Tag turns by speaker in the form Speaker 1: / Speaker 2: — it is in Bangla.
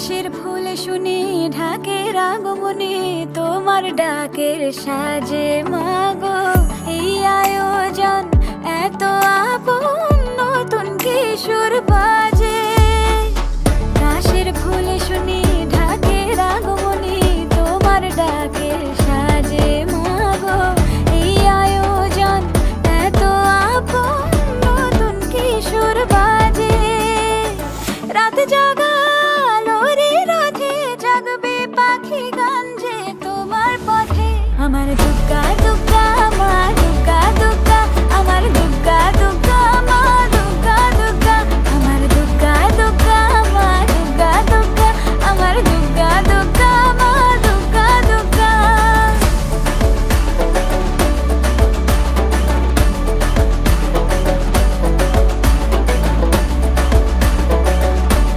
Speaker 1: কাশের ফুল শুনি ঢাকের আগমনে, তোমার ডাকের সাজে মাগো এই আয়োজন এত আপন, নতুন কিশোর বাজে। কাশের ফুল শুনি ঢাকের আগমনে, তোমার ডাকের সাজে মাগো এই আয়োজন এত আপন, নতুন কিশোর বাজে। রাত জাগা